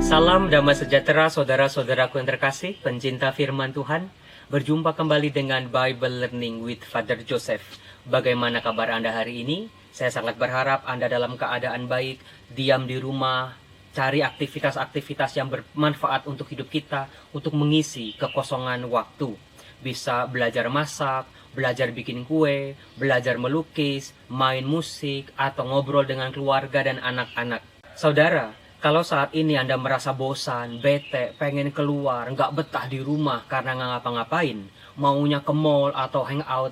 Salam damai sejahtera saudara-saudaraku yang terkasih, pencinta firman Tuhan. Berjumpa kembali dengan Bible Learning with Father Joseph. Bagaimana kabar Anda hari ini? Saya sangat berharap Anda dalam keadaan baik, diam di rumah, cari aktivitas-aktivitas yang bermanfaat untuk hidup kita, untuk mengisi kekosongan waktu. Bisa belajar masak, belajar bikin kue, belajar melukis, main musik, atau ngobrol dengan keluarga dan anak-anak. Saudara, kalau saat ini Anda merasa bosan, bete, pengen keluar, nggak betah di rumah karena nggak ngapa-ngapain, maunya ke mall atau hangout,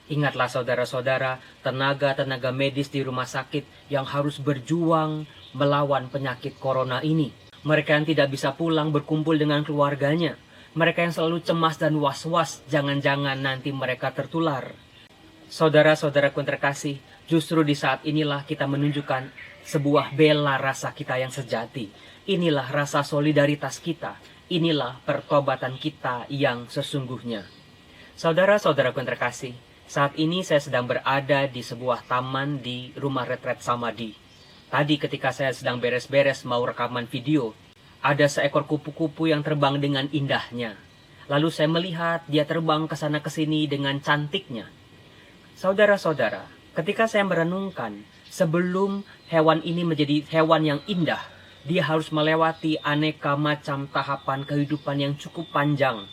ingatlah saudara-saudara, tenaga-tenaga medis di rumah sakit yang harus berjuang melawan penyakit corona ini. Mereka yang tidak bisa pulang berkumpul dengan keluarganya. Mereka yang selalu cemas dan was-was, jangan-jangan nanti mereka tertular. Saudara-saudaraku yang terkasih, justru di saat inilah kita menunjukkan sebuah bela rasa kita yang sejati. Inilah rasa solidaritas kita. Inilah pertobatan kita yang sesungguhnya. Saudara-saudaraku yang terkasih, saat ini saya sedang berada di sebuah taman di rumah retret Samadhi. Tadi ketika saya sedang beres-beres mau rekaman video, ada seekor kupu-kupu yang terbang dengan indahnya. Lalu saya melihat dia terbang ke sana ke sini dengan cantiknya. Saudara-saudara, ketika saya merenungkan, sebelum hewan ini menjadi hewan yang indah, dia harus melewati aneka macam tahapan kehidupan yang cukup panjang.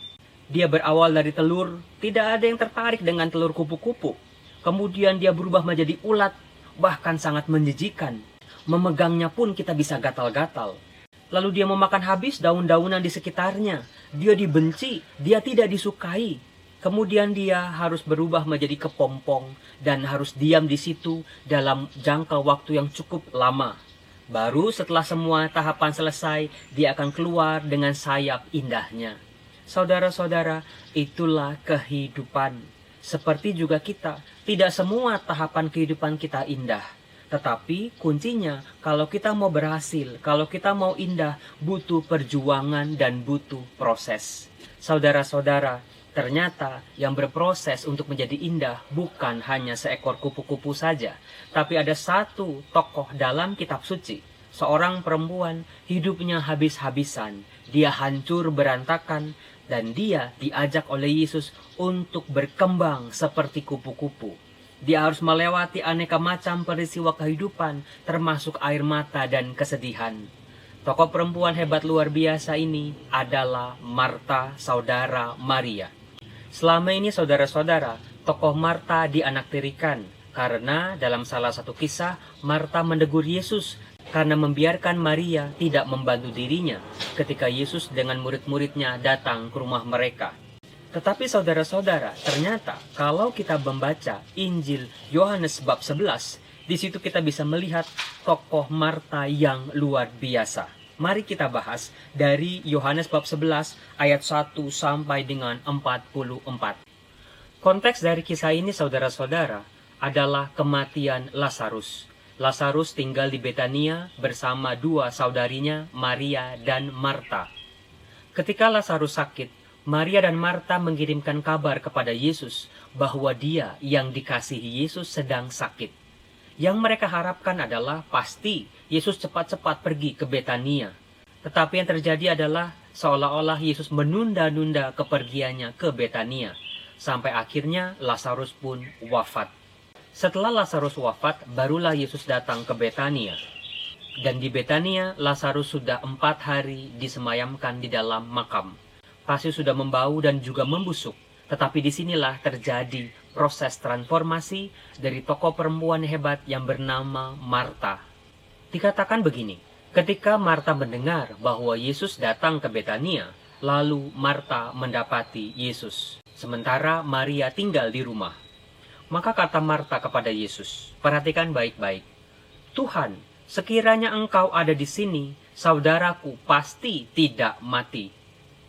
Dia berawal dari telur, tidak ada yang tertarik dengan telur kupu-kupu. Kemudian dia berubah menjadi ulat, bahkan sangat menjijikan. Memegangnya pun kita bisa gatal-gatal. Lalu dia memakan habis daun-daunan di sekitarnya. Dia dibenci, dia tidak disukai. Kemudian dia harus berubah menjadi kepompong dan harus diam di situ dalam jangka waktu yang cukup lama. Baru setelah semua tahapan selesai, dia akan keluar dengan sayap indahnya. Saudara-saudara, itulah kehidupan. Seperti juga kita, tidak semua tahapan kehidupan kita indah. Tetapi kuncinya, kalau kita mau berhasil, kalau kita mau indah, butuh perjuangan dan butuh proses. Saudara-saudara, ternyata yang berproses untuk menjadi indah bukan hanya seekor kupu-kupu saja, tapi ada satu tokoh dalam kitab suci. Seorang perempuan, hidupnya habis-habisan, dia hancur berantakan, dan dia diajak oleh Yesus untuk berkembang seperti kupu-kupu. Dia harus melewati aneka macam peristiwa kehidupan, termasuk air mata dan kesedihan. Tokoh perempuan hebat luar biasa ini adalah Marta, saudara Maria. Selama ini saudara-saudara, tokoh Marta dianaktirikan karena dalam salah satu kisah, Marta menegur Yesus karena membiarkan Maria tidak membantu dirinya ketika Yesus dengan murid-muridnya datang ke rumah mereka. Tetapi saudara-saudara, ternyata kalau kita membaca Injil Yohanes bab 11, di situ kita bisa melihat tokoh Marta yang luar biasa. Mari kita bahas dari Yohanes bab 11 ayat 1 sampai dengan 44. Konteks dari kisah ini saudara-saudara adalah kematian Lazarus. Lazarus tinggal di Betania bersama dua saudarinya, Maria dan Marta. Ketika Lazarus sakit, Maria dan Marta mengirimkan kabar kepada Yesus bahwa dia yang dikasihi Yesus sedang sakit. Yang mereka harapkan adalah pasti Yesus cepat-cepat pergi ke Betania. Tetapi yang terjadi adalah seolah-olah Yesus menunda-nunda kepergiannya ke Betania. Sampai akhirnya Lazarus pun wafat. Setelah Lazarus wafat, barulah Yesus datang ke Betania. Dan di Betania, Lazarus sudah 4 hari disemayamkan di dalam makam. Pasti sudah membau dan juga membusuk. Tetapi disinilah terjadi proses transformasi dari tokoh perempuan hebat yang bernama Marta. Dikatakan begini, ketika Marta mendengar bahwa Yesus datang ke Betania, lalu Marta mendapati Yesus. Sementara Maria tinggal di rumah. Maka kata Marta kepada Yesus, perhatikan baik-baik. Tuhan, sekiranya engkau ada di sini, saudaraku pasti tidak mati.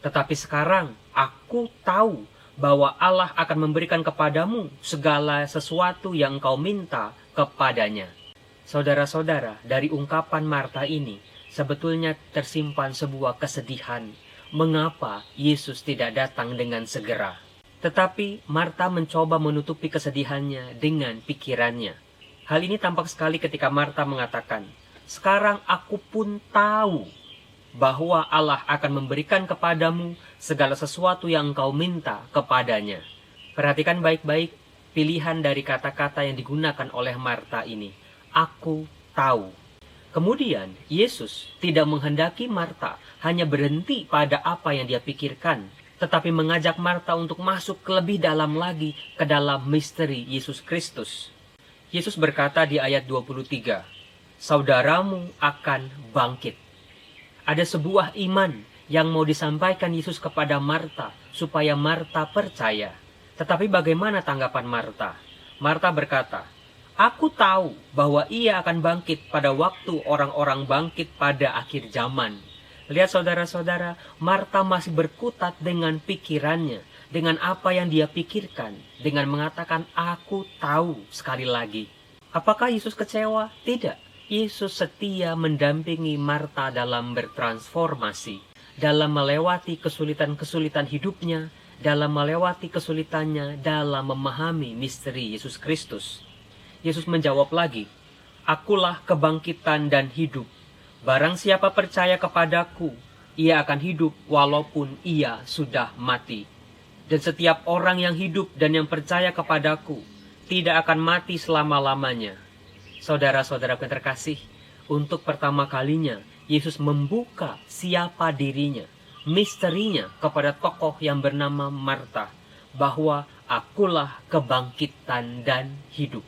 Tetapi sekarang aku tahu bahwa Allah akan memberikan kepadamu segala sesuatu yang engkau minta kepadanya. Saudara-saudara, dari ungkapan Marta ini sebetulnya tersimpan sebuah kesedihan. Mengapa Yesus tidak datang dengan segera? Tetapi Marta mencoba menutupi kesedihannya dengan pikirannya. Hal ini tampak sekali ketika Marta mengatakan, "Sekarang aku pun tahu bahwa Allah akan memberikan kepadamu segala sesuatu yang engkau minta kepadanya. Perhatikan baik-baik pilihan dari kata-kata yang digunakan oleh Marta ini. Aku tahu. Kemudian, Yesus tidak menghendaki Marta hanya berhenti pada apa yang dia pikirkan, tetapi mengajak Marta untuk masuk lebih dalam lagi ke dalam misteri Yesus Kristus. Yesus berkata di ayat 23, "Saudaramu akan bangkit." Ada sebuah iman yang mau disampaikan Yesus kepada Marta, supaya Marta percaya. Tetapi bagaimana tanggapan Marta? Marta berkata, "Aku tahu bahwa ia akan bangkit pada waktu orang-orang bangkit pada akhir zaman." Lihat saudara-saudara, Marta masih berkutat dengan pikirannya, dengan apa yang dia pikirkan, dengan mengatakan, "Aku tahu." Sekali lagi, apakah Yesus kecewa? Tidak. Yesus setia mendampingi Marta dalam bertransformasi, dalam melewati kesulitan-kesulitan hidupnya, dalam melewati kesulitannya dalam memahami misteri Yesus Kristus. Yesus menjawab lagi, "Akulah kebangkitan dan hidup. Barang siapa percaya kepadaku, ia akan hidup walaupun ia sudah mati. Dan setiap orang yang hidup dan yang percaya kepadaku tidak akan mati selama-lamanya." Saudara-saudara yang terkasih, untuk pertama kalinya Yesus membuka siapa dirinya, misterinya kepada tokoh yang bernama Marta, bahwa akulah kebangkitan dan hidup.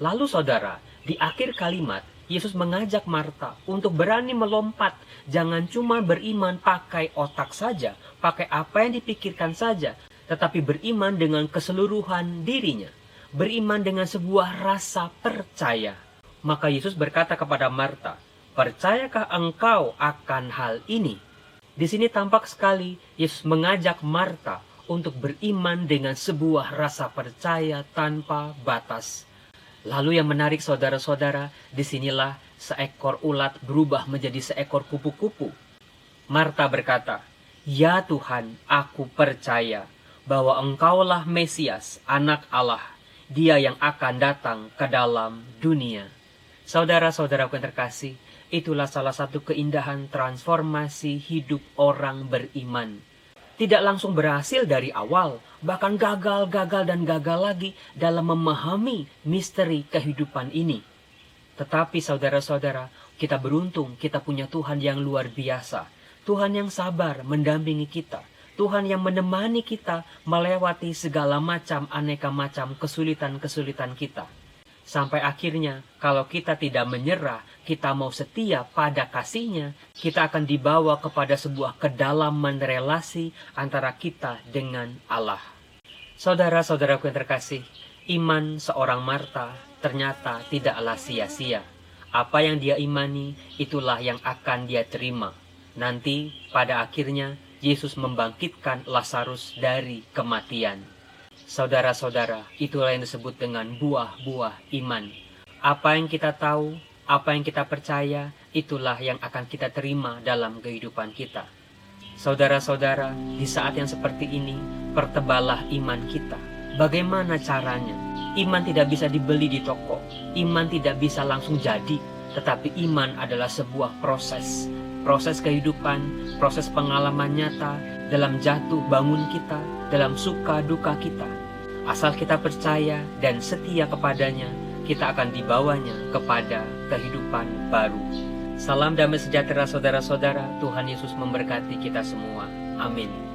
Lalu saudara, di akhir kalimat, Yesus mengajak Marta untuk berani melompat. Jangan cuma beriman pakai otak saja, pakai apa yang dipikirkan saja, tetapi beriman dengan keseluruhan dirinya. Beriman dengan sebuah rasa percaya. Maka Yesus berkata kepada Marta, "Percayakah engkau akan hal ini?" Di sini tampak sekali Yesus mengajak Marta untuk beriman dengan sebuah rasa percaya tanpa batas. Lalu yang menarik saudara-saudara, disinilah seekor ulat berubah menjadi seekor kupu-kupu. Marta berkata, "Ya Tuhan, aku percaya bahwa Engkaulah Mesias, Anak Allah, Dia yang akan datang ke dalam dunia." Saudara-saudaraku yang terkasih, itulah salah satu keindahan transformasi hidup orang beriman. Tidak langsung berhasil dari awal, bahkan gagal dan gagal lagi dalam memahami misteri kehidupan ini. Tetapi saudara-saudara, kita beruntung kita punya Tuhan yang luar biasa. Tuhan yang sabar mendampingi kita. Tuhan yang menemani kita melewati segala macam aneka macam kesulitan-kesulitan kita. Sampai akhirnya, kalau kita tidak menyerah, kita mau setia pada kasih-Nya, kita akan dibawa kepada sebuah kedalaman relasi antara kita dengan Allah. Saudara-saudaraku yang terkasih, iman seorang Marta ternyata tidaklah sia-sia. Apa yang dia imani, itulah yang akan dia terima. Nanti, pada akhirnya, Yesus membangkitkan Lazarus dari kematian. Saudara-saudara, itulah yang disebut dengan buah-buah iman. Apa yang kita tahu, apa yang kita percaya, itulah yang akan kita terima dalam kehidupan kita. Saudara-saudara, di saat yang seperti ini, pertebalah iman kita. Bagaimana caranya? Iman tidak bisa dibeli di toko. Iman tidak bisa langsung jadi. Tetapi iman adalah sebuah proses. Proses kehidupan, proses pengalaman nyata, dalam jatuh bangun kita, dalam suka duka kita. Asal kita percaya dan setia kepadanya, kita akan dibawanya kepada kehidupan baru. Salam damai sejahtera saudara-saudara, Tuhan Yesus memberkati kita semua. Amin.